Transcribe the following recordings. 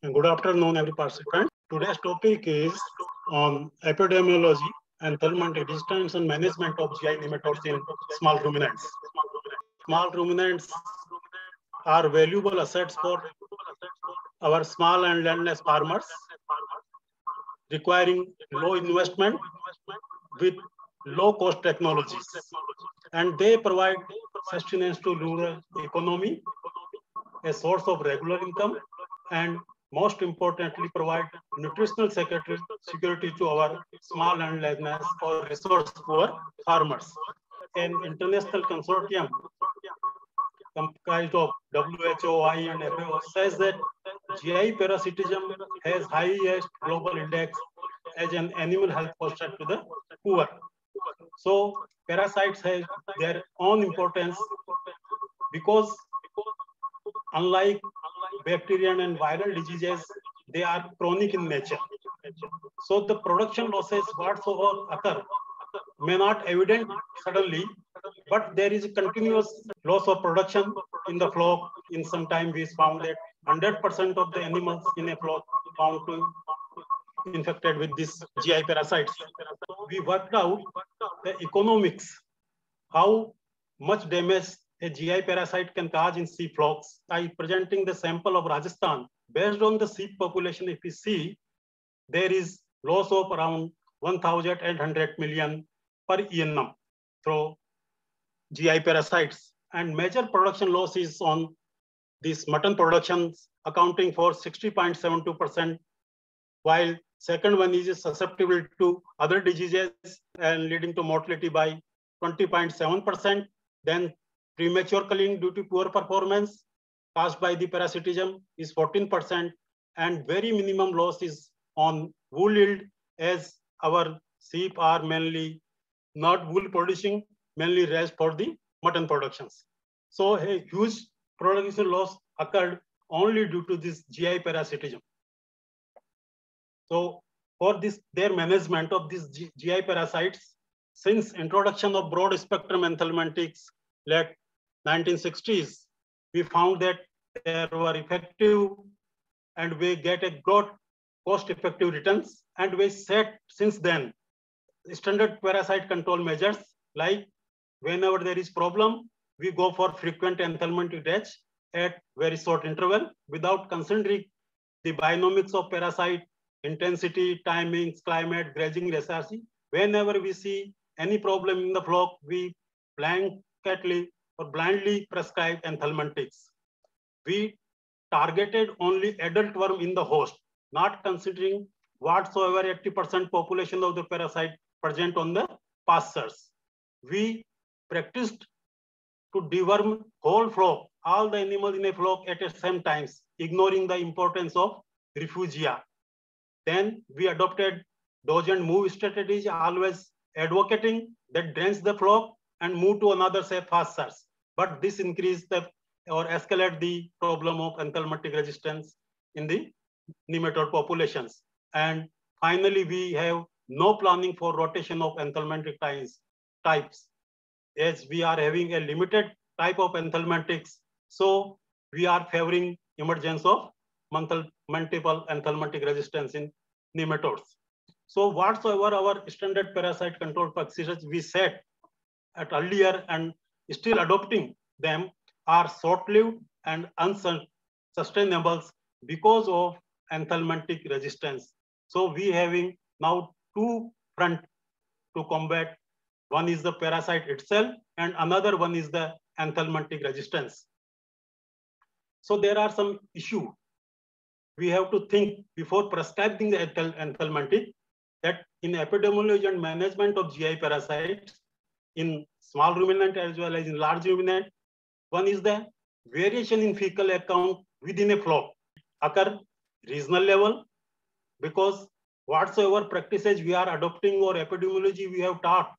Good afternoon, every participant. Today's topic is on epidemiology and thermal resistance and management of GI nematodes in small ruminants. Small ruminants are valuable assets for our small and landless farmers, requiring low investment with low-cost technologies. And they provide sustenance to rural economy, a source of regular income, and most importantly, provide nutritional security to our small and landless or resource poor farmers. An international consortium comprised of WHO, I, and FAO says that GI parasitism has highest global index as an animal health hazard to the poor. So parasites have their own importance because unlike bacterial and viral diseases, they are chronic in nature. So the production losses whatsoever occur may not evident suddenly, but there is a continuous loss of production in the flock. In some time, we found that 100% of the animals in a flock found to infected with this GI parasites. We worked out the economics, how much damage a GI parasite can cause in sheep flocks. I presenting the sample of Rajasthan. Based on the sheep population, if we see, there is loss of around 1,800 million per annum through GI parasites. And major production loss is on this mutton production, accounting for 60.72%, while second one is susceptible to other diseases and leading to mortality by 20.7%. Then premature culling due to poor performance caused by the parasitism is 14%, and very minimum loss is on wool yield, as our sheep are mainly not wool producing, mainly raised for the mutton productions. So a huge production loss occurred only due to this GI parasitism. So for this, their management of these GI parasites, since introduction of broad spectrum anthelmintics late 1960s, we found that they were effective and we get a good cost-effective returns. And we set since then standard parasite control measures, like whenever there is problem, we go for frequent enthelmintic batch at very short interval without considering the bionomics of parasite, intensity, timings, climate, grazing, research. Whenever we see any problem in the flock, we blanketly or blindly prescribe enthelmintics. We targeted only adult worm in the host, not considering whatsoever 80% population of the parasite present on the pastures. We practiced to deworm whole flock, all the animals in a flock at the same times, ignoring the importance of refugia. Then we adopted dodge and move strategies, always advocating that drains the flock and move to another safe pastures. But this increased the or escalate the problem of enthelmintic resistance in the nematode populations. And finally, we have no planning for rotation of enthelmintic types, as we are having a limited type of enthelmintics. So we are favoring emergence of multiple enthelmintic resistance in nematodes. So whatsoever our standard parasite control practices we set at earlier and still adopting them are short-lived and unsustainable because of enthelmintic resistance. So we having now two fronts to combat. One is the parasite itself and another one is the enthelmintic resistance. So there are some issues we have to think before prescribing the enthelmintic, that in epidemiology and management of GI parasites in small ruminant as well as in large ruminant, one is the variation in fecal account within a flock occur regional level, because whatsoever practices we are adopting or epidemiology we have taught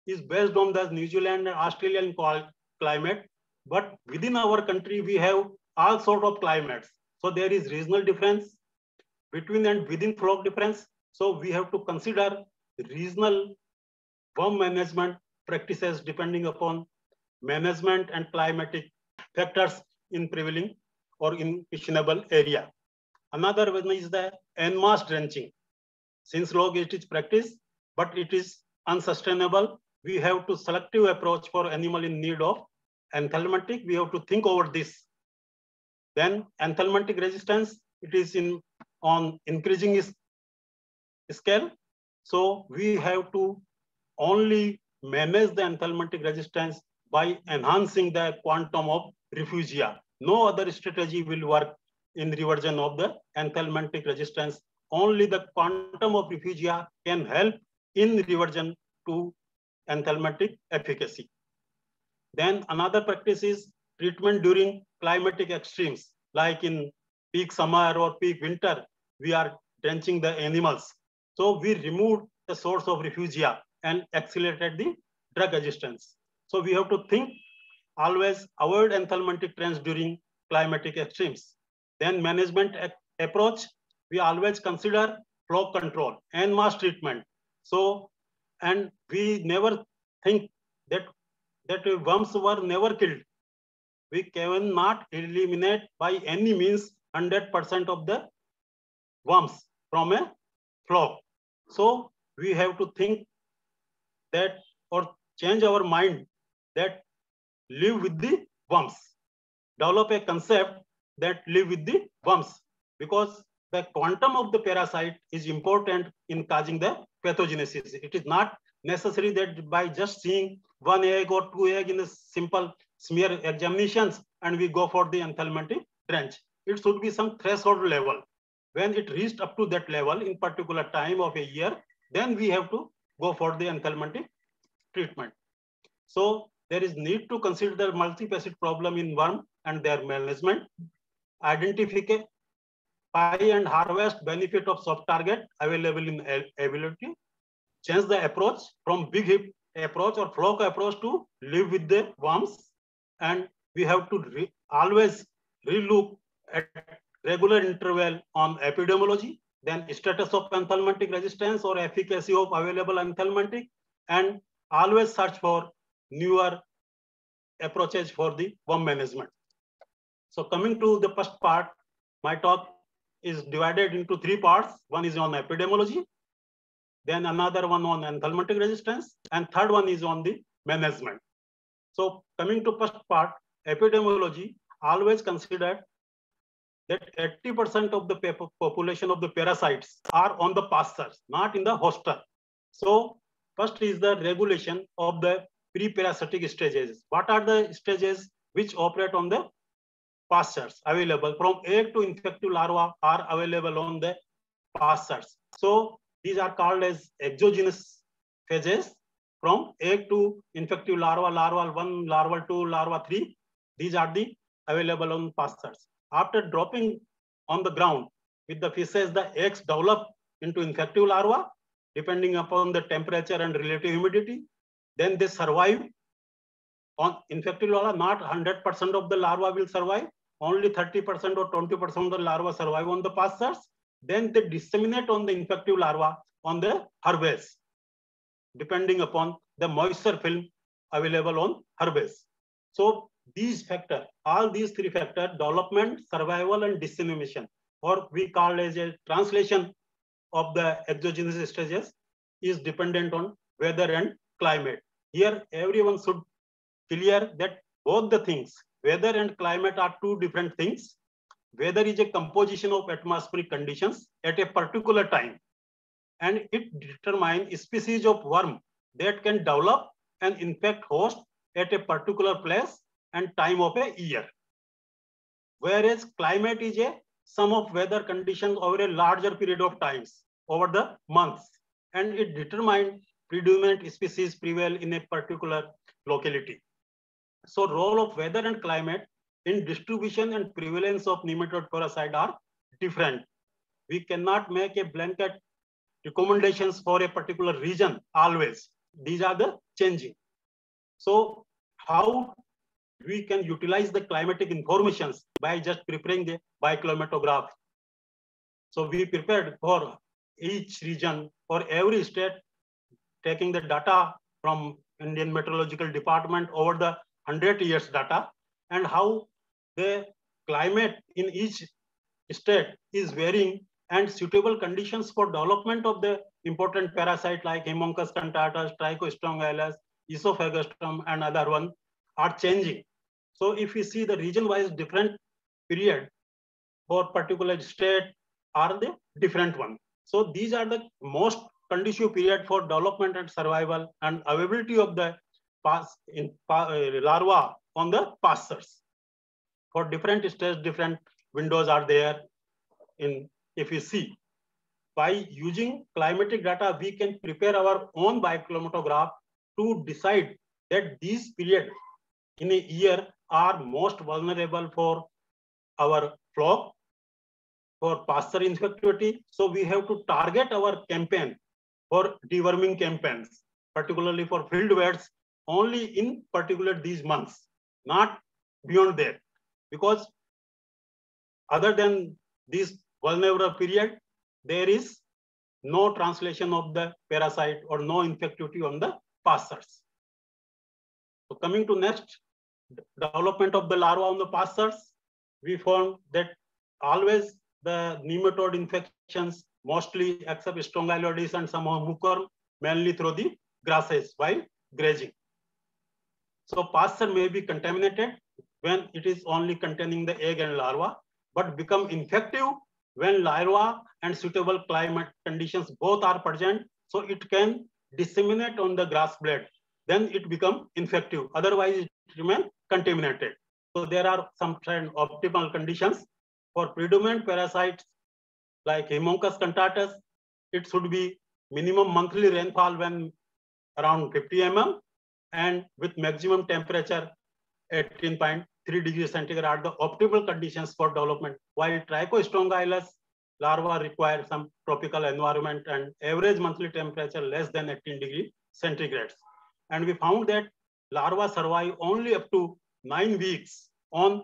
is based on the New Zealand and Australian climate, but within our country we have all sort of climates. So there is regional difference between and within flock difference. So we have to consider regional worm management practices depending upon management and climatic factors in prevailing or in questionable area. Another one is the en masse drenching. Since log it is practice, but it is unsustainable. We have to selective approach for animal in need of anthelmintic. We have to think over this. Then anthelmintic resistance, it is on increasing scale. So we have to only manage the anthelmintic resistance by enhancing the quantum of refugia. No other strategy will work in reversion of the anthelmintic resistance. Only the quantum of refugia can help in reversion to anthelmintic efficacy. Then another practice is treatment during climatic extremes, like in peak summer or peak winter, we are drenching the animals. So we remove the source of refugia and accelerated the drug resistance. So we have to think, always avoid anthelmintic trends during climatic extremes. Then management approach, we always consider flow control and mass treatment. So, and we never think that worms were never killed. We cannot eliminate by any means 100% of the worms from a flock. So we have to think that, or change our mind, that live with the worms. Develop a concept that live with the worms, because the quantum of the parasite is important in causing the pathogenesis. It is not necessary that by just seeing one egg or two egg in a simple smear examinations and we go for the anthelmintic drench. It should be some threshold level. When it reached up to that level in particular time of a year, then we have to go for the anthelmintic treatment. So there is need to consider the multifaceted problem in worm and their management, identify and harvest benefit of soft target available in availability, change the approach from big hit approach or flock approach to live with the worms, and we have to always relook at regular interval on epidemiology, then status of anthelmintic resistance or efficacy of available anthelmintic, and always search for newer approaches for the worm management. So coming to the first part, my talk is divided into three parts. One is on epidemiology, then another one on anthelmintic resistance, and third one is on the management. So coming to first part, epidemiology, always consider that 80% of the population of the parasites are on the pastures, not in the hoster. So first is the regulation of the pre-parasitic stages. What are the stages which operate on the pastures available? From egg to infective larva are available on the pastures. So these are called as exogenous phases. From egg to infective larva, larval 1, larval 2, larva 3. These are the available on pastures. After dropping on the ground with the fishes, the eggs develop into infective larva depending upon the temperature and relative humidity. Then they survive on infective larva. Not 100% of the larva will survive. Only 30% or 20% of the larva survive on the pastures. Then they disseminate on the infective larva on the herbage, depending upon the moisture film available on herbage. So these factors, all these three factors, development, survival, and dissemination, or we call as a translation of the exogenous stages, is dependent on weather and climate. Here, everyone should clear that both the things, weather and climate, are two different things. Weather is a composition of atmospheric conditions at a particular time, and it determines a species of worm that can develop and infect host at a particular place and time of a year. Whereas climate is a sum of weather conditions over a larger period of times, over the months, and it determines predominant species prevail in a particular locality. So role of weather and climate in distribution and prevalence of nematode parasite are different. We cannot make a blanket recommendations for a particular region always. These are the changing. So how we can utilize the climatic informations by just preparing the bioclimatograph. So we prepared for each region, for every state, taking the data from Indian Meteorological Department over the 100 years data, and how the climate in each state is varying and suitable conditions for development of the important parasite like Haemonchus contatus, Trichostrongylus, Esophagostom, and other one are changing. So if we see the region-wise different period for particular state are the different one. So these are the most conducive period for development and survival and availability of the larva on the pastures. For different states, different windows are there. If you see, by using climatic data, we can prepare our own biochromatograph to decide that these periods in a year are most vulnerable for our flock, for pasture infectivity. So we have to target our campaign for deworming campaigns, particularly for field wets, only in particular these months, not beyond that. Because other than this vulnerable period, there is no translation of the parasite or no infectivity on the pastures. So coming to next, development of the larva on the pastures, we found that always the nematode infections, mostly except Strongyloides and some mucor, mainly through the grasses while grazing. So pasture may be contaminated when it is only containing the egg and larva, but become infective when larva and suitable climate conditions both are present. So it can disseminate on the grass blade. Then it become infective. Otherwise, it remain contaminated. So there are some optimal conditions for predominant parasites like Haemonchus contatus. It should be minimum monthly rainfall when around 50 mm and with maximum temperature 18.3 degrees centigrade are the optimal conditions for development. While Trichostrongylus larvae require some tropical environment and average monthly temperature less than 18 degrees centigrade. And we found that larvae survive only up to 9 weeks on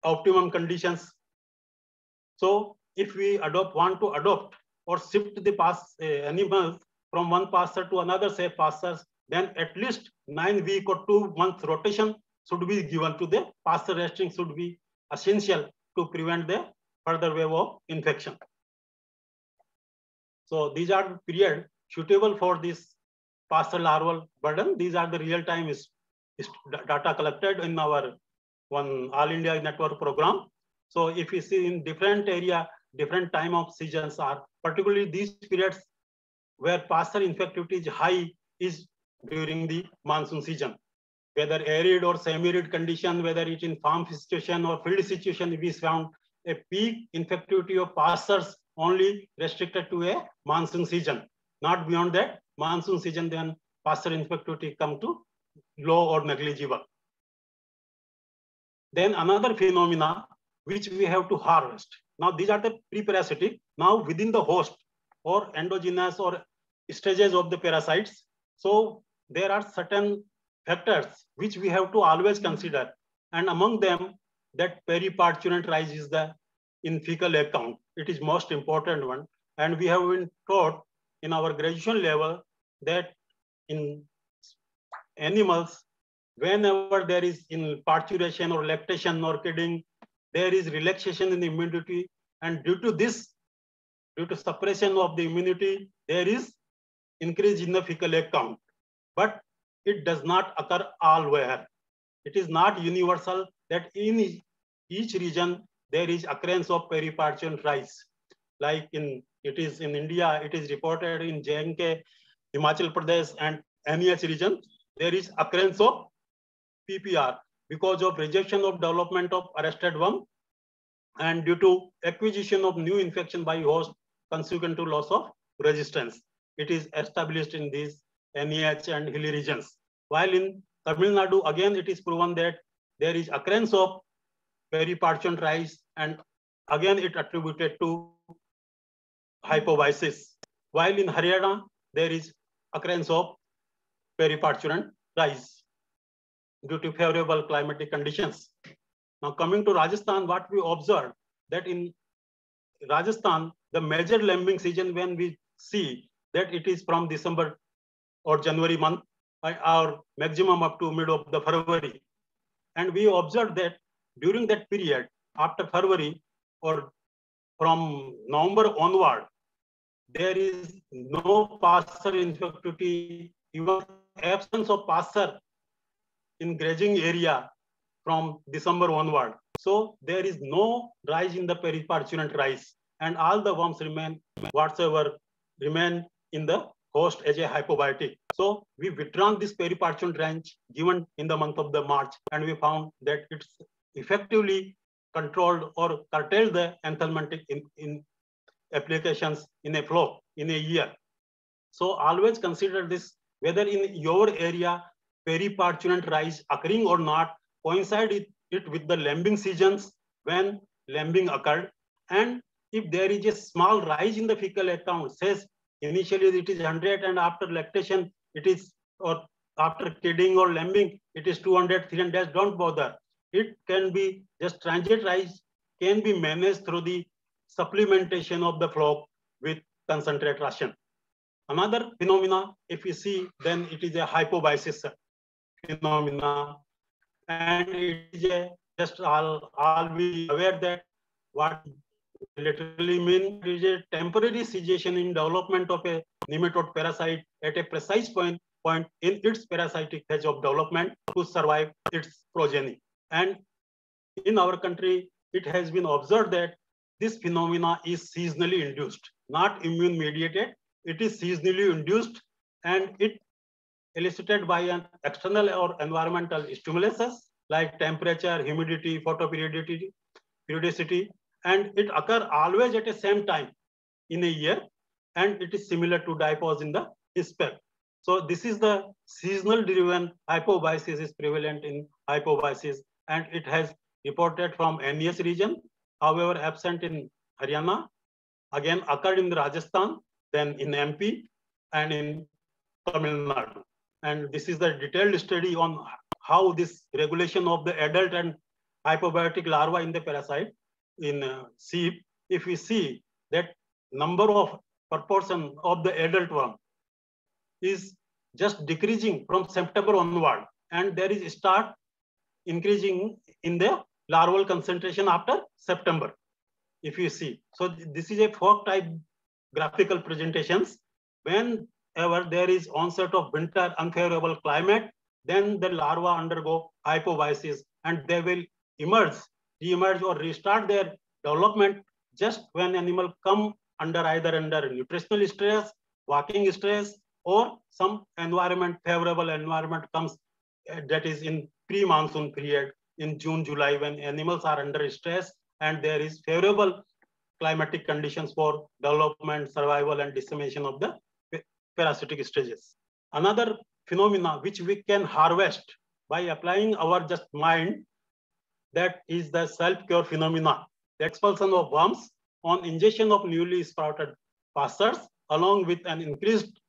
optimum conditions. So if we want to adopt or shift the animals from one pasture to another safe pastures, then at least 9 week or 2 month rotation should be given to the pasture resting should be essential to prevent the further wave of infection. So these are period suitable for this pasture larval burden. These are the real-time data collected in our one All India network program. So if you see in different area, different time of seasons are particularly these periods where pasture infectivity is high is during the monsoon season. Whether arid or semi-arid condition, whether it in farm situation or field situation, we found a peak infectivity of pastures only restricted to a monsoon season. Not beyond that, monsoon season, then pasture infectivity come to low or negligible. Then another phenomena which we have to harvest. Now these are the pre-parasitic. Now within the host or endogenous or stages of the parasites. So there are certain factors which we have to always consider. And among them, that periparturient rise is the in fecal egg count. It is most important one. And we have been taught in our graduation level that in animals, whenever there is in parturition or lactation or kidding, there is relaxation in the immunity. And due to this, due to suppression of the immunity, there is increase in the fecal egg count. But it does not occur all-where. It is not universal that in each region there is occurrence of periparturient rise. Like it is in India, it is reported in J&K, Himachal Pradesh, and NEH region. There is occurrence of PPR because of rejection of development of arrested worm and due to acquisition of new infection by host consequent to loss of resistance. It is established in these NEH and hilly regions. While in Tamil Nadu, again, it is proven that there is occurrence of periparturient rise and again it attributed to hypovisis. While in Haryana, there is occurrence of periparturient rise due to favorable climatic conditions. Now coming to Rajasthan, what we observed that in Rajasthan, the major lambing season when we see that it is from December or January month or maximum up to mid of the February. And we observed that during that period, after February or from November onward, there is no passer infectivity, even absence of passer in grazing area from December onward. So there is no rise in the periparturient rice, and all the worms remain whatsoever remain in the host as a hypobiotic. So we withdrawn this periparturient range given in the month of the March, and we found that it's effectively controlled or curtailed the enthelmintic in applications in a flow in a year. So always consider this, whether in your area periparturient rise occurring or not, coincide it with the lambing seasons when lambing occurred. And if there is a small rise in the fecal account, says initially it is 100 and after lactation it is, or after kidding or lambing it is 200, 300, don't bother. It can be just transient rise, can be managed through the supplementation of the flock with concentrate ration. Another phenomena, if you see, then it is a hypobiosis phenomena, and it is a just all we aware that what literally mean it is a temporary cessation in development of a nematode parasite at a precise point in its parasitic phase of development to survive its progeny. And in our country, it has been observed that this phenomena is seasonally induced, not immune mediated. It is seasonally induced, and it elicited by an external or environmental stimuluses like temperature, humidity, photoperiodicity, and it occurs always at the same time in a year, and it is similar to diapause in the spec. So this is the seasonal driven hypobiosis is prevalent in hypobiosis, and it has reported from NES region, however absent in Haryana, again occurred in Rajasthan, then in MP, and in Tamil Nadu. And this is the detailed study on how this regulation of the adult and hypobiotic larva in the parasite in sheep. If we see that number of proportion of the adult worm is just decreasing from September onward, and there is start increasing in the larval concentration after September, if you see. So this is a fork type graphical presentations. Whenever there is onset of winter unfavorable climate, then the larvae undergo hypobiosis, and they will re-emerge or restart their development just when animal come either under nutritional stress, walking stress, or some favorable environment comes, that is in pre-monsoon period in June, July, when animals are under stress and there is favorable climatic conditions for development, survival, and dissemination of the parasitic stages. Another phenomena which we can harvest by applying our just mind, that is the self-cure phenomena, the expulsion of worms on ingestion of newly sprouted pastures along with an increased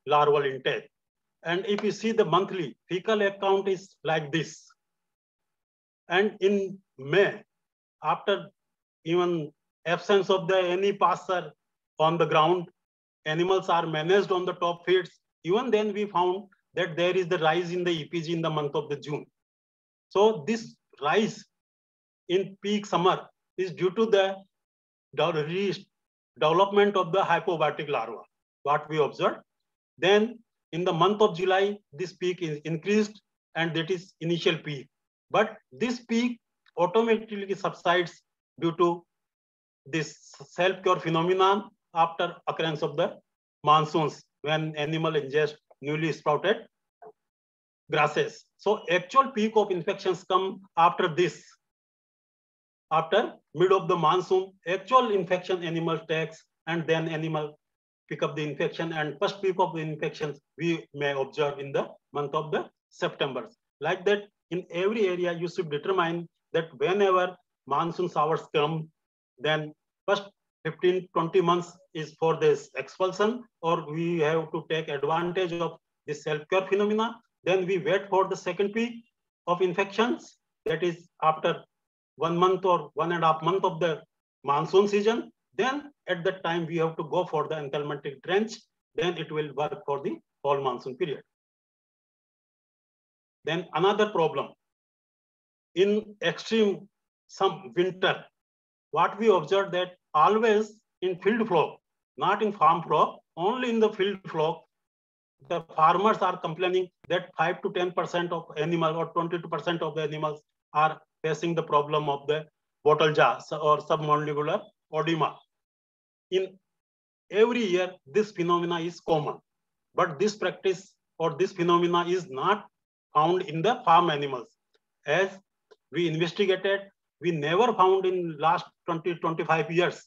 larval intake. And if you see the monthly fecal account is like this. And in May, after even absence of any pasture on the ground, animals are managed on the top feeds. Even then we found that there is the rise in the EPG in the month of the June. So this rise in peak summer is due to the development of the hypobiotic larva, what we observed. Then in the month of July, this peak is increased, and that is initial peak. But this peak automatically subsides due to this self-cure phenomenon after occurrence of the monsoons, when animal ingest newly sprouted grasses. So actual peak of infections come after this. After mid of the monsoon, actual infection animal takes, and then animal pick up the infection, and first peak of the infections we may observe in the month of the September. Like that, in every area you should determine that whenever monsoon showers come, then first 15-20 months is for this expulsion, or we have to take advantage of this self-cure phenomena. Then we wait for the second peak of infections, that is after 1 month or 1.5 months of the monsoon season. Then at that time we have to go for the enthelmintic drench. Then it will work for the whole monsoon period. Then another problem, in extreme some winter, what we observed that always in field flock, not in farm flock, only in the field flock, the farmers are complaining that 5 to 10% of animals or 22% of the animals are facing the problem of the bottle jaw or submandibular oedema. In every year, this phenomena is common, but this practice or this phenomena is not found in the farm animals. As we investigated, we never found in last 20-25 years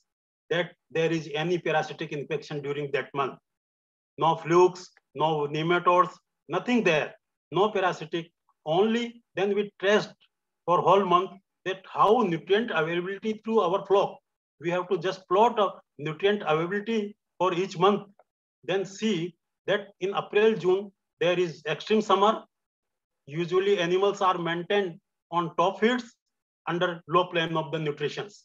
that there is any parasitic infection during that month. No flukes, no nematodes, nothing there, no parasitic. Only then we traced for whole month that how nutrient availability through our flock. We have to just plot a nutrient availability for each month, then see that in April, June, there is extreme summer. Usually animals are maintained on top feeds under low plane of the nutritions.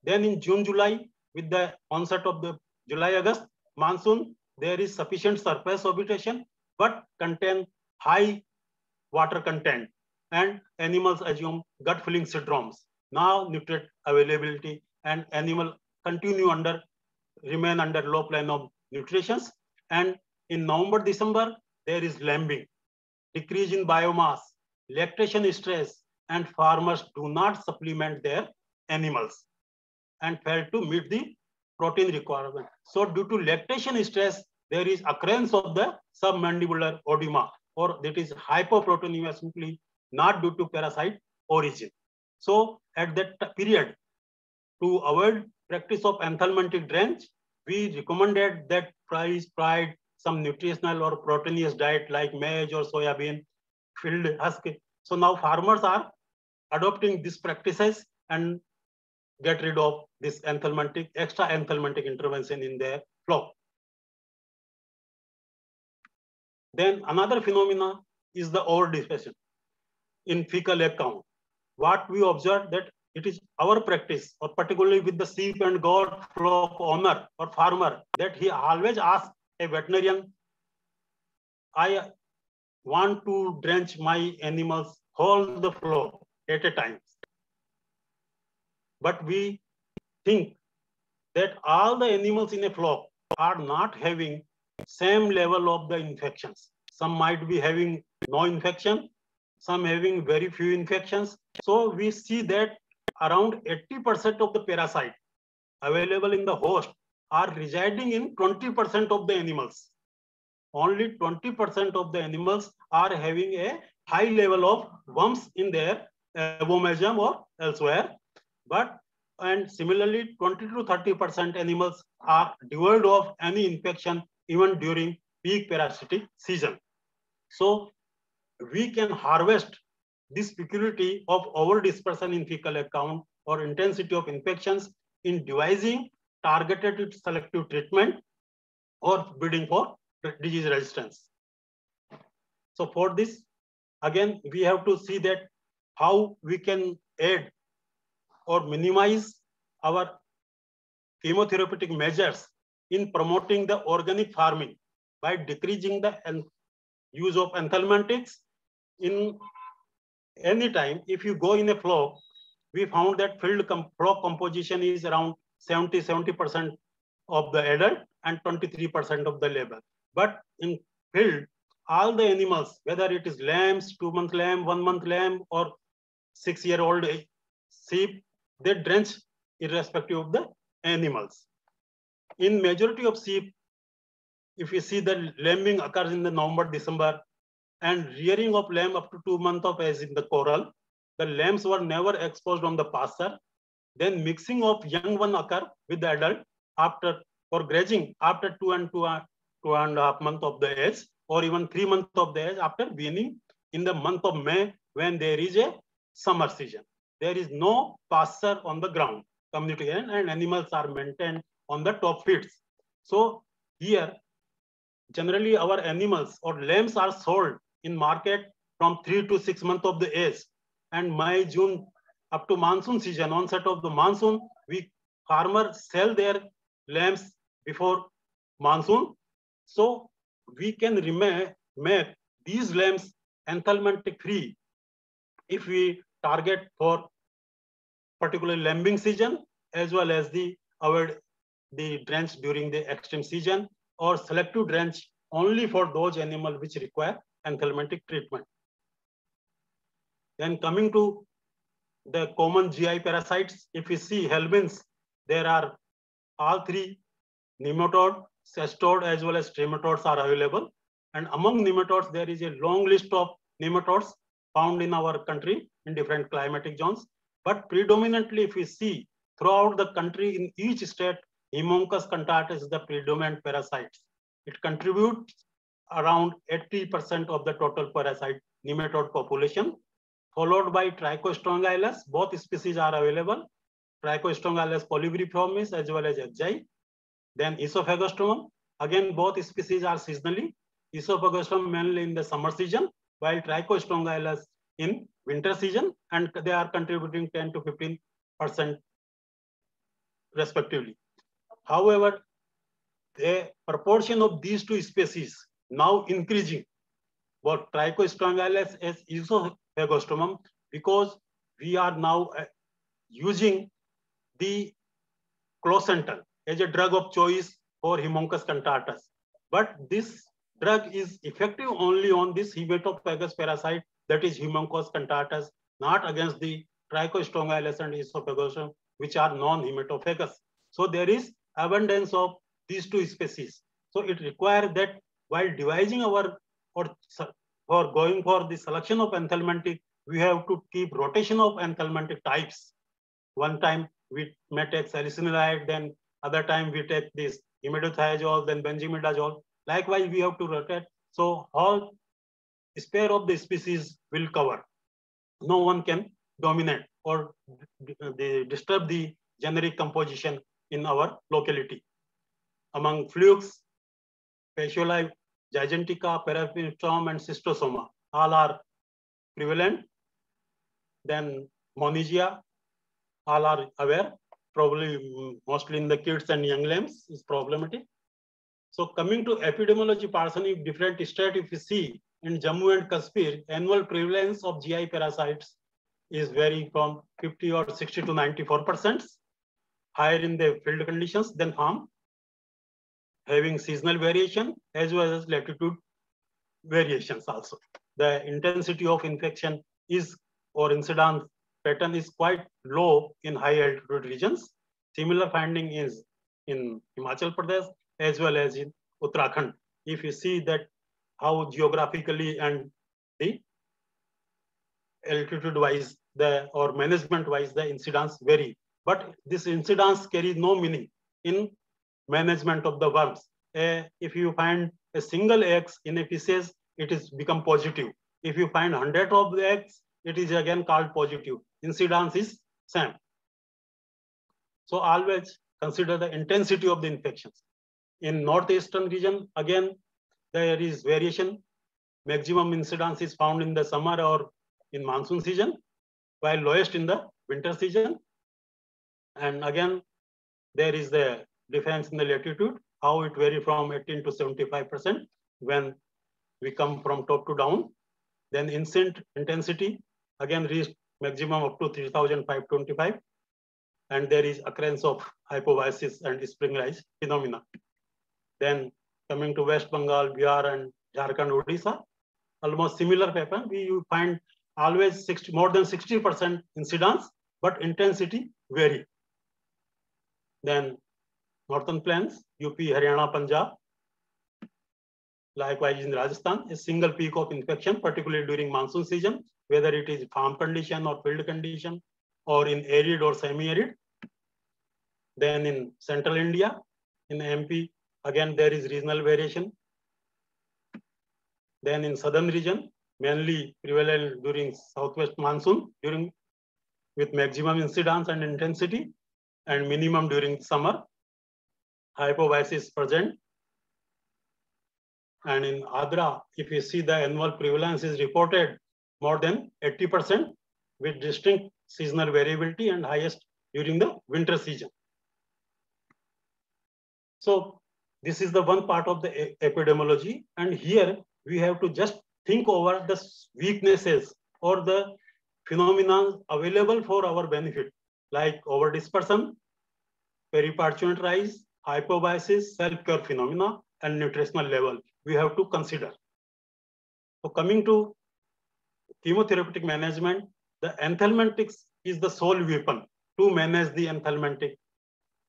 Then in June, July, with the onset of the July, August monsoon, there is sufficient surface vegetation, but contain high water content, and animals assume gut filling syndromes. Now nutrient availability and animal remain under low plane of nutrition. And in November, December, there is lambing, decrease in biomass, lactation stress, and farmers do not supplement their animals and fail to meet the protein requirement. So due to lactation stress, there is occurrence of the submandibular oedema, or that is hypoproteinemia, simply not due to parasite origin. So at that period, to avoid practice of anthelmintic drainage, we recommended that provide some nutritional or proteinous diet like maize or soybean, field husk. So now farmers are adopting these practices and get rid of this extra anthelmintic intervention in their flock. Then another phenomena is the overdispersion in fecal egg count. What we observed that it is our practice, or particularly with the sheep and goat flock owner or farmer, that he always asks a veterinarian, I want to drench my animals whole the flock at a time. But we think that all the animals in a flock are not having same level of the infections. Some might be having no infection, some having very few infections. So we see that around 80% of the parasite available in the host are residing in 20% of the animals. Only 20% of the animals are having a high level of worms in their abomasum or elsewhere. And similarly, 20 to 30% animals are devoid of any infection even during peak parasitic season. So we can harvest this peculiarity of overdispersion in fecal egg count or intensity of infections in devising targeted selective treatment or breeding for disease resistance. So for this, again, we have to see that how we can aid or minimize our chemotherapeutic measures in promoting the organic farming by decreasing the use of anthelmintics. In any time, if you go in a flock, we found that flock composition is around 70% of the adult and 23% of the label. But in field, all the animals, whether it is lambs, 2-month lamb, 1-month lamb, or 6-year-old sheep, they drench irrespective of the animals. In majority of sheep, if you see the lambing occurs in the November, December, and rearing of lamb up to 2 months of age in the corral, the lambs were never exposed on the pasture. Then mixing of young one occur with the adult for grazing after 2.5 months of the age, or even 3 months of the age after weaning in the month of May when there is a summer season. There is no pasture on the ground, community, and animals are maintained on the top feeds. So here, generally our animals or lambs are sold in market from 3 to 6 months of the age, and May, June, up to monsoon season, onset of the monsoon, farmers sell their lambs before monsoon. So we can make these lambs anthelmintic free if we target for particular lambing season as well as the avoid the drench during the extreme season, or selective drench only for those animals which require anthelmintic treatment. Then coming to the common GI parasites, if we see helminths, there are all three nematode, cestode, as well as trematodes are available. And among nematodes, there is a long list of nematodes found in our country in different climatic zones. But predominantly, if we see throughout the country, in each state, Haemonchus contatus is the predominant parasite. It contributes around 80% of the total parasite nematode population, followed by Trichostrongyles. Both species are available. Trichostrongyles polybriformis as well as Exi. Then Esophagostomum. Again, both species are seasonally. Esophagostomum mainly in the summer season, while Trichostrongyles in winter season, and they are contributing 10 to 15% respectively. However, the proportion of these two species now increasing, both Trichostrongyles as Esophagostomum, because we are now using the closental as a drug of choice for Haemonchus contatus. But this drug is effective only on this hematophagous parasite, that is Haemonchus contatus, not against the Trichostrongyles and Esophagostomum, which are non-hematophagous. So there is abundance of these two species. So it requires that while devising our, or going for the selection of anthelmintic, we have to keep rotation of anthelmintic types. One time we may take salicylamide, then other time we take this imidazole, then benzimidazole. Likewise, we have to rotate. So all spare of the species will cover. No one can dominate or disturb the generic composition in our locality. Among flukes, Fascioli, Gigantica, Paraphyton, and Cystosoma, all are prevalent. Then Monigia, all are aware, probably mostly in the kids and young lambs is problematic. So coming to epidemiology parsonage, different state, if you see in Jammu and Kashmir, annual prevalence of GI parasites is varying from 50 or 60 to 94%, higher in the field conditions than farm, having seasonal variation as well as latitude variations also. The intensity of infection is, or incidence pattern is quite low in high altitude regions. Similar finding is in Himachal Pradesh as well as in Uttarakhand. If you see that how geographically and the altitude wise, or management wise, the incidence vary. But this incidence carries no meaning in management of the worms. If you find a single eggs in a feces, it is become positive. If you find 100 of the eggs, it is again called positive. Incidence is same. So always consider the intensity of the infections. In northeastern region, again, there is variation. Maximum incidence is found in the summer or in monsoon season, while lowest in the winter season. And again, there is the difference in the latitude, how it varies from 18 to 75% when we come from top to down. Then instant intensity, again reached maximum up to 3,525. And there is occurrence of hypoviasis and spring rise phenomena. Then coming to West Bengal, Bihar, and Jharkhand, Odisha, almost similar pattern. We find always more than 60% incidence, but intensity vary. Then northern plains, UP, Haryana, Punjab. Likewise in Rajasthan, a single peak of infection, particularly during monsoon season, whether it is farm condition or field condition, or in arid or semi-arid. Then in central India, in MP, again, there is regional variation. Then in southern region, mainly prevalent during southwest monsoon, with maximum incidence and intensity, and minimum during summer. Hypoviasis present. And in Adra, if you see the annual prevalence is reported more than 80% with distinct seasonal variability and highest during the winter season. So this is the one part of the epidemiology. And here we have to just think over the weaknesses or the phenomena available for our benefit, like overdispersion, periparturient rise, hypobiosis, self-cure phenomena, and nutritional level we have to consider. So coming to chemotherapeutic management, the enthelmintics is the sole weapon to manage the enthelmintic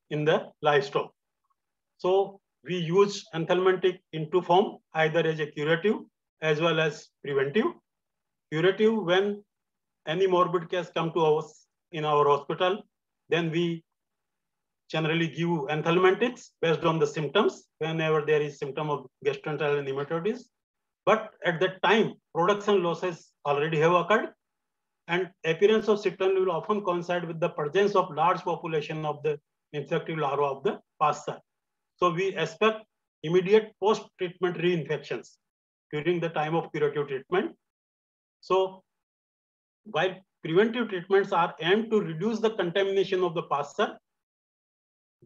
in the livestock. So we use enthelmintic in two forms, either as a curative as well as preventive. Curative, when any morbid case come to us in our hospital, then we generally give enthelmintics based on the symptoms whenever there is symptom of gastrointestinal nematodes. But at that time, production losses already have occurred, and appearance of symptom will often coincide with the presence of large population of the infective larvae of the pasture. So we expect immediate post-treatment reinfections during the time of curative treatment. So while preventive treatments are aimed to reduce the contamination of the pasture,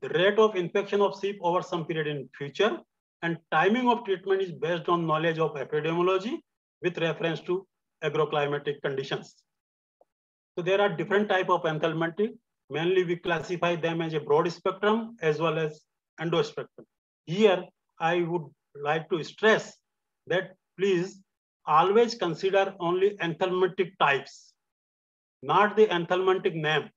the rate of infection of sheep over some period in future, and timing of treatment is based on knowledge of epidemiology with reference to agroclimatic conditions. So there are different types of enthelmintic. Mainly we classify them as a broad spectrum as well as endospectrum. Here I would like to stress that please always consider only enthelmintic types, not the enthelmintic name.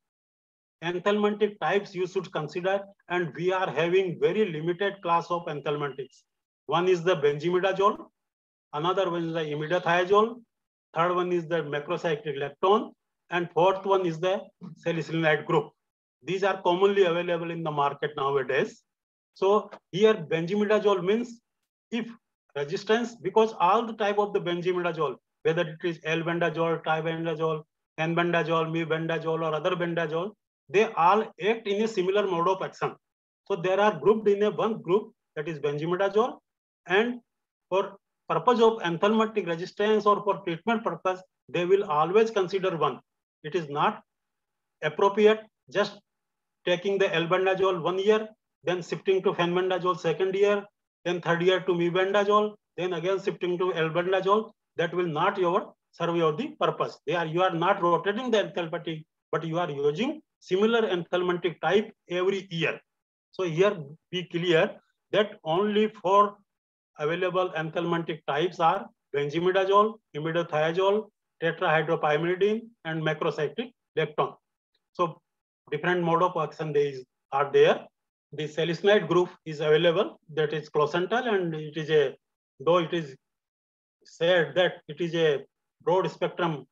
Enthelmintic types you should consider, and we are having very limited class of enthelmintics. One is the benzimidazole, another one is the imidazole, third one is the macrocyclic lactone, and fourth one is the salicylinide group. These are commonly available in the market nowadays. So here benzimidazole means if resistance, because all the type of the benzimidazole, whether it is L-bendazole, tribendazole, N-bendazole, mebendazole, or other bendazole, they all act in a similar mode of action. So they are grouped in a one group, that is benzimidazole, and for purpose of enthelmintic resistance or for treatment purpose, they will always consider one. It is not appropriate just taking the L-bendazole 1 year, then shifting to fenbendazole 2nd year, then 3rd year to mebendazole, then again shifting to L-bendazole. That will not serve your the purpose. You are not rotating the enthelmintic, but you are using similar enthelmintic type every year. So here be clear that only 4 available enthelmintic types are benzimidazole, imidazole, tetrahydropyrimidine, and macrocyclic lactone. So different mode of action are there. The salicylinide group is available, that is Closental, and it is though it is said that it is a broad spectrum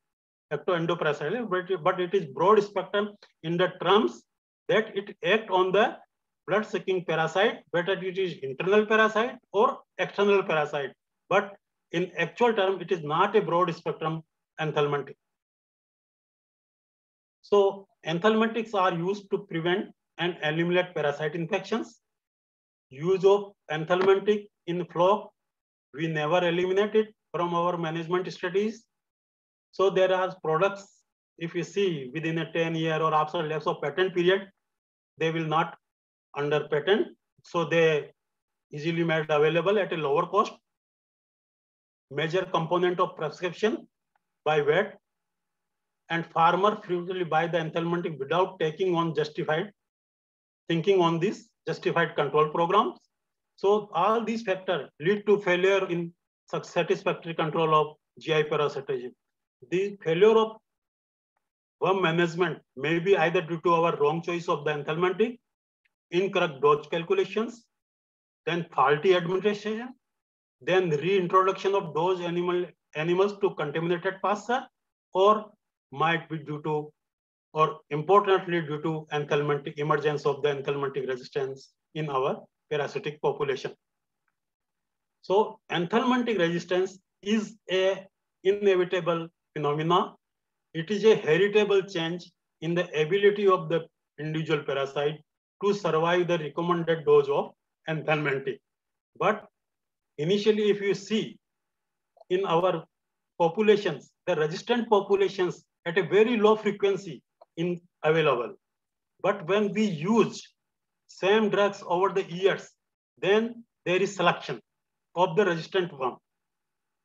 ectoendoparasite, but it is broad spectrum in the terms that it acts on the blood-sucking parasite, whether it is internal parasite or external parasite. But in actual term, it is not a broad spectrum enthelmintic. So enthelmintics are used to prevent and eliminate parasite infections. Use of enthelmintic in flock, we never eliminate it from our management studies. So there are products, if you see within a 10-year or after lapse of patent period, they will not under patent. So they easily made available at a lower cost. Major component of prescription by vet, and farmer frequently buy the enthelmintic without taking on thinking on this justified control programs. So all these factors lead to failure in satisfactory control of GI parasitism. The failure of worm management may be either due to our wrong choice of the enthelmintic, incorrect dose calculations, then faulty administration, then reintroduction of those animals to contaminated pasture, or might be due to, or importantly due to enthelmintic emergence of the enthelmintic resistance in our parasitic population. So enthelmintic resistance is a inevitable phenomena. It is a heritable change in the ability of the individual parasite to survive the recommended dose of enthelmintic. But initially, if you see in our populations, the resistant populations at a very low frequency in available. But when we use same drugs over the years, then there is selection of the resistant worm.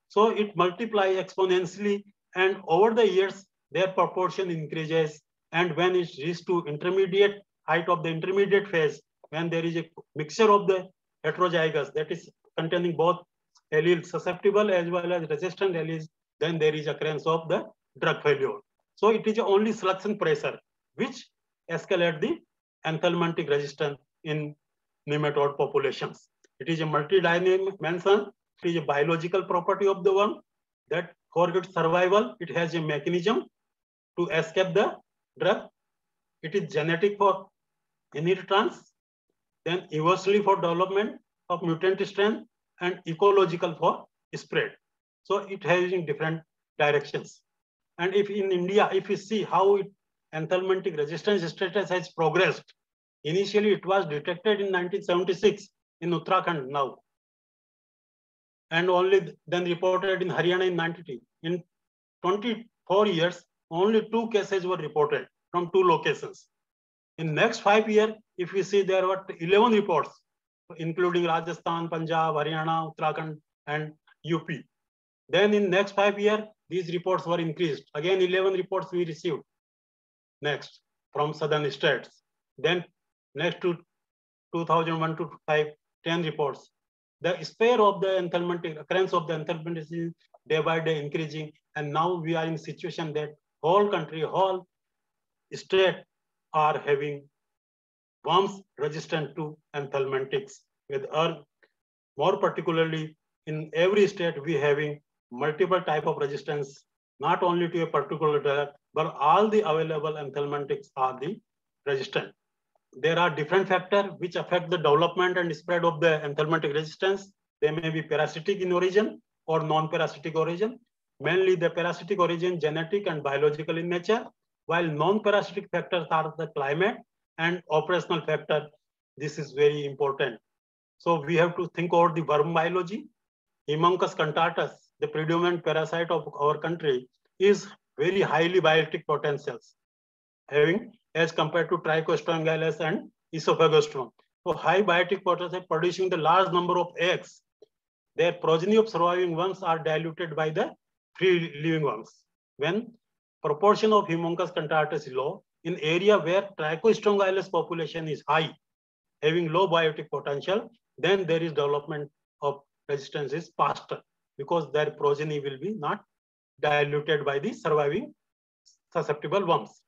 So it multiplies exponentially, and over the years, their proportion increases. And when it reaches to intermediate height of the intermediate phase, when there is a mixture of the heterozygous, that is containing both alleles susceptible as well as resistant alleles, then there is occurrence of the drug failure. So it is only selection pressure which escalate the enthelmintic resistance in nematode populations. It is a multi-dimension. It is a biological property of the worm that for its survival, it has a mechanism to escape the drug. It is genetic for inheritance, then inversely for development of mutant strain, and ecological for spread. So it has in different directions. And if in India, if we see how enthelmintic resistance status has progressed, initially it was detected in 1976 in Uttarakhand now, and only then reported in Haryana in 92. In 24 years, only 2 cases were reported from 2 locations. In next 5 years, if we see, there were 11 reports, including Rajasthan, Punjab, Haryana, Uttarakhand, and UP. Then in next 5 years, these reports were increased. Again, 11 reports we received next from southern states. Then next to 2001 to 5, 10 reports. The spare of the enthelmintic, occurrence of the enthelmintic is day by day increasing. And now we are in a situation that whole country, whole state are having worms resistant to enthelmintics. With more particularly in every state, we having multiple type of resistance, not only to a particular drug, but all the available enthelmintics are the resistant. There are different factors which affect the development and spread of the enthelmintic resistance. They may be parasitic in origin or non-parasitic origin. Mainly the parasitic origin, genetic and biological in nature, while non-parasitic factors are the climate and operational factor. This is very important. So we have to think about the worm biology. Haemonchus contatus, the predominant parasite of our country, is very highly biotic potentials, having as compared to Trichostrongylus and Esophagostrum. So high biotic potential producing the large number of eggs. Their progeny of surviving worms are diluted by the free living worms. When proportion of Haemonchus contatus is low, in area where Trichostrongylus population is high, having low biotic potential, then there is development of resistance is faster because their progeny will be not diluted by the surviving susceptible worms.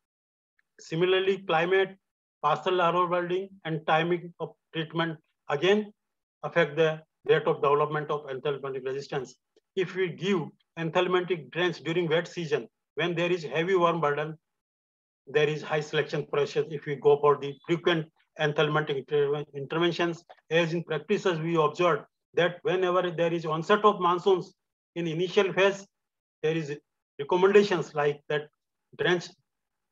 Similarly, climate, partial larval building, and timing of treatment again affect the rate of development of enthelmintic resistance. If we give enthelmintic drains during wet season, when there is heavy worm burden, there is high selection pressure. If we go for the frequent enthelmintic interventions, as in practices we observed that whenever there is onset of monsoons in initial phase, there is recommendations like that drench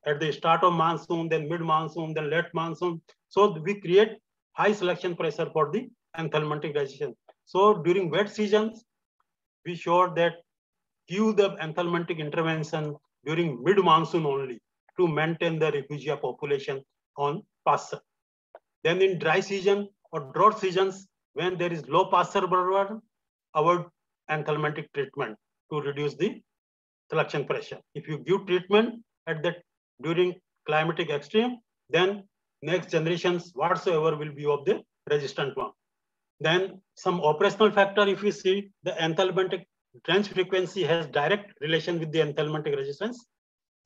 at the start of monsoon, then mid-monsoon, then late monsoon. So we create high selection pressure for the enthelmintic resistance. So during wet seasons, we showed that give the enthelmintic intervention during mid-monsoon only to maintain the refugia population on pasture. Then in dry season or drought seasons, when there is low pasture burden, avoid enthelmintic treatment to reduce the selection pressure. If you give treatment at that during climatic extreme, then next generations whatsoever will be of the resistant one. Then some operational factor, if we see the enthelmintic drench frequency has direct relation with the enthelmintic resistance.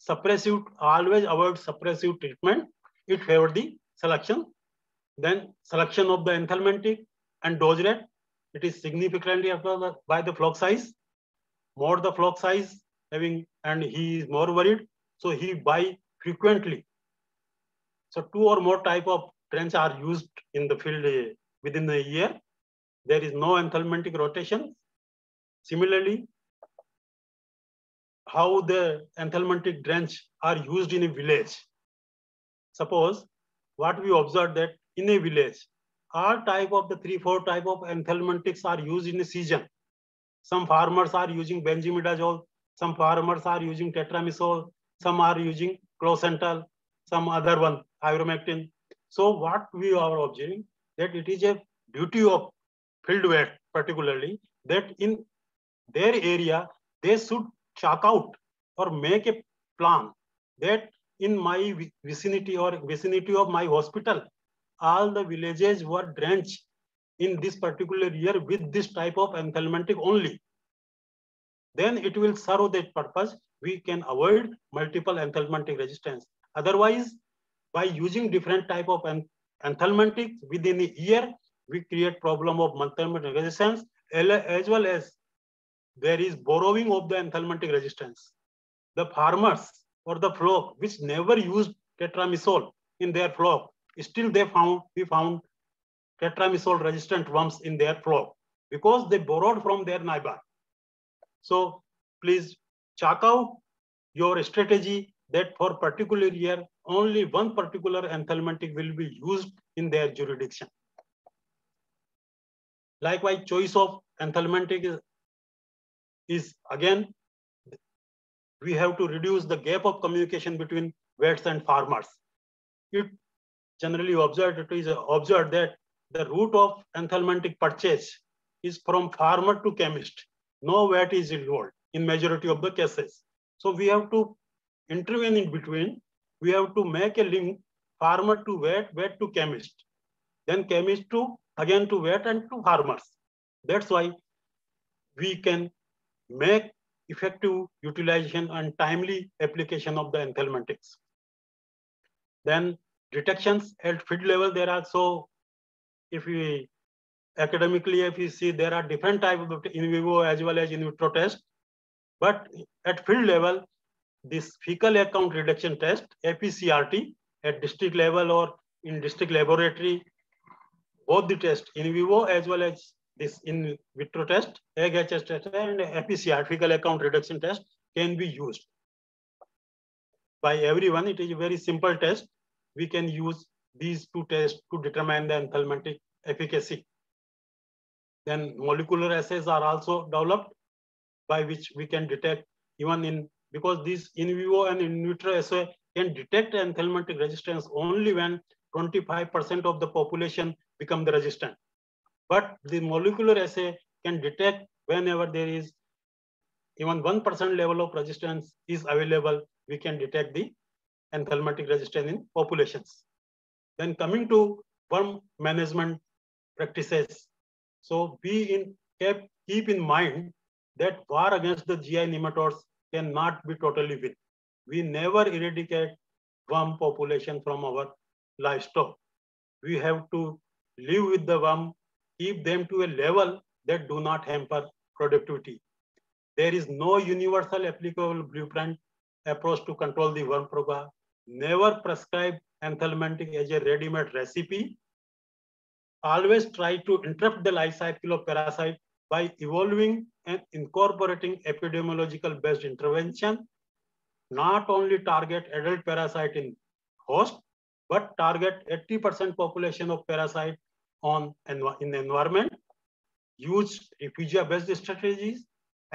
Suppressive, always avoid suppressive treatment. It favors the selection. Then selection of the enthelmintic and dose rate. It is significantly affected by the flock size. More the flock size having, and he is more worried, so he buy frequently. So 2 or more type of drench are used in the field within the year. There is no enthelmintic rotation. Similarly, how the enthelmintic drench are used in a village. Suppose what we observed that in a village, all type of the 3-4 type of enthelmintics are used in a season. Some farmers are using benzimidazole, some farmers are using tetramycin, some are using closental, some other one, ivermectin. So what we are observing that it is a duty of field vet particularly that in their area, they should chalk out or make a plan that in my vicinity or vicinity of my hospital, all the villages were drenched in this particular year with this type of enthelmentic only. Then it will serve that purpose. We can avoid multiple enthelmentic resistance. Otherwise, by using different type of enthelmentics within a year, we create problem of enthelmentic resistance, as well as there is borrowing of the enthelmentic resistance. The farmers or the flock which never used tetramycin in their flock, still we found tetramycin resistant worms in their flock because they borrowed from their neighbor. So please chalk out your strategy that for particular year, only one particular enthelmentic will be used in their jurisdiction. Likewise, choice of enthelmentic is again, we have to reduce the gap of communication between vets and farmers. It generally it is observed that the route of enthelmentic purchase is from farmer to chemist. No vet is involved in majority of the cases. So we have to intervene in between. We have to make a link farmer to vet, vet to chemist, then chemist to again to vet and to farmers. That's why we can make effective utilization and timely application of the enthelmentics. Then detections at field level, there are so, if we academically, if we see, there are different types of in vivo as well as in vitro test. But at field level, this fecal account reduction test, FECRT, at district level or in district laboratory, both the test in vivo as well as this in vitro test, AGHS test and FECRT, fecal account reduction test, can be used by everyone. It is a very simple test. We can use these two tests to determine the enthelmentic efficacy. Then molecular assays are also developed by which we can detect even in, because these in vivo and in vitro assay can detect enthelmentic resistance only when 25% of the population become the resistant. But the molecular assay can detect whenever there is even 1% level of resistance is available, we can detect the enthelmentic resistance in populations. Then coming to worm management practices. So keep in mind that war against the GI nematodes cannot be totally win. We never eradicate worm population from our livestock. We have to live with the worm, keep them to a level that do not hamper productivity. There is no universal applicable blueprint approach to control the worm program. Never prescribe enthelmentic as a ready-made recipe. Always try to interrupt the life cycle of parasite by evolving and incorporating epidemiological based intervention. Not only target adult parasite in host, but target 80% population of parasite in the environment. Use refugia based strategies,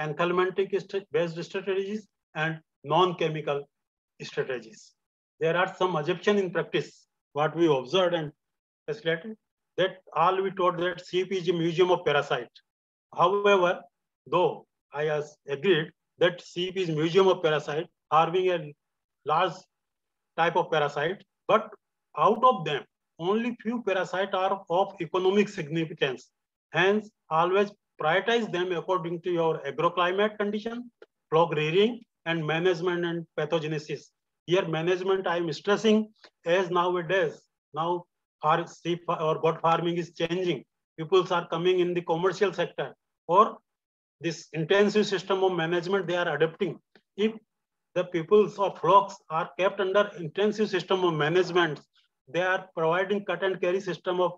enthelmentic based strategies, and non-chemical strategies. There are some assumptions in practice, what we observed and facilitated, that all we taught that CP is a museum of parasite. However, though I has agreed that CP is museum of parasite, harming a large type of parasite, but out of them, only few parasites are of economic significance. Hence, always prioritize them according to your agroclimate condition, flock rearing, and management and pathogenesis. Here, management I am stressing, as nowadays, now sheep or goat farming is changing. People are coming in the commercial sector, or this intensive system of management they are adopting. If the peoples of flocks are kept under intensive system of management, they are providing cut and carry system of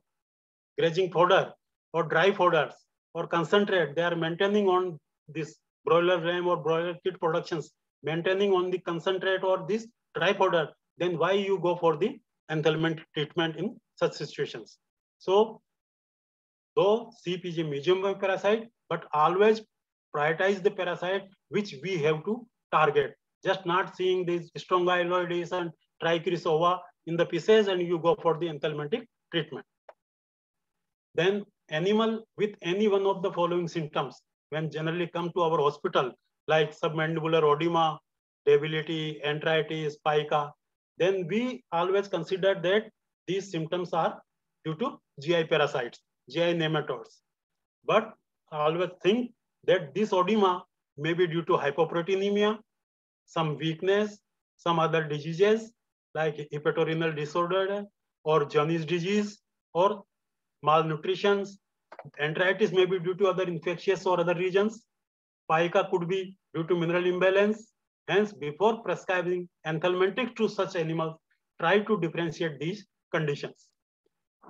grazing fodder or dry fodders or concentrate. They are maintaining on this broiler ram or broiler kit productions, maintaining on the concentrate or this dry fodder. Then why you go for the enthelment treatment in such situations? So, though CP is a medium of parasite, but always prioritize the parasite which we have to target. Just not seeing these strongyloides and trichryssova in the pieces and you go for the enthelmentic treatment. Then animal with any one of the following symptoms, when generally come to our hospital, like submandibular oedema, debility, enteritis, pica, then we always consider that these symptoms are due to GI parasites, GI nematodes. But I always think that this edema may be due to hypoproteinemia, some weakness, some other diseases like hepatorenal disorder or Jaundice disease or malnutrition. Enteritis may be due to other infectious or other regions. Pica could be due to mineral imbalance. Hence, before prescribing anthelmintics to such animals, try to differentiate these conditions.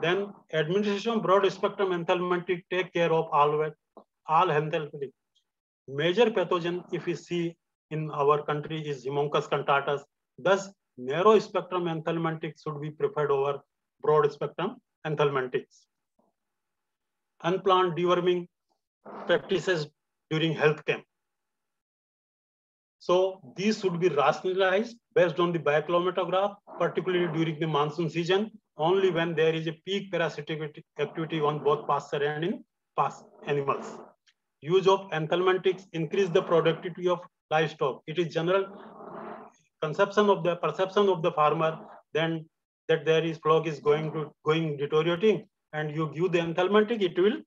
Then administration of broad spectrum anthelmintic take care of all anthelmintic. Major pathogen, if we see in our country, is Haemonchus contatus. Thus, narrow spectrum anthelmintics should be preferred over broad spectrum anthelmintics. Unplanned deworming practices during health camp. So these should be rationalized based on the biochromatograph, particularly during the monsoon season, only when there is a peak parasitic activity on both pasture and in pasture animals. Use of anthelmintics increase the productivity of livestock. It is general perception of the farmer then that there is flock is going deteriorating, and you give the anthelmintic, it will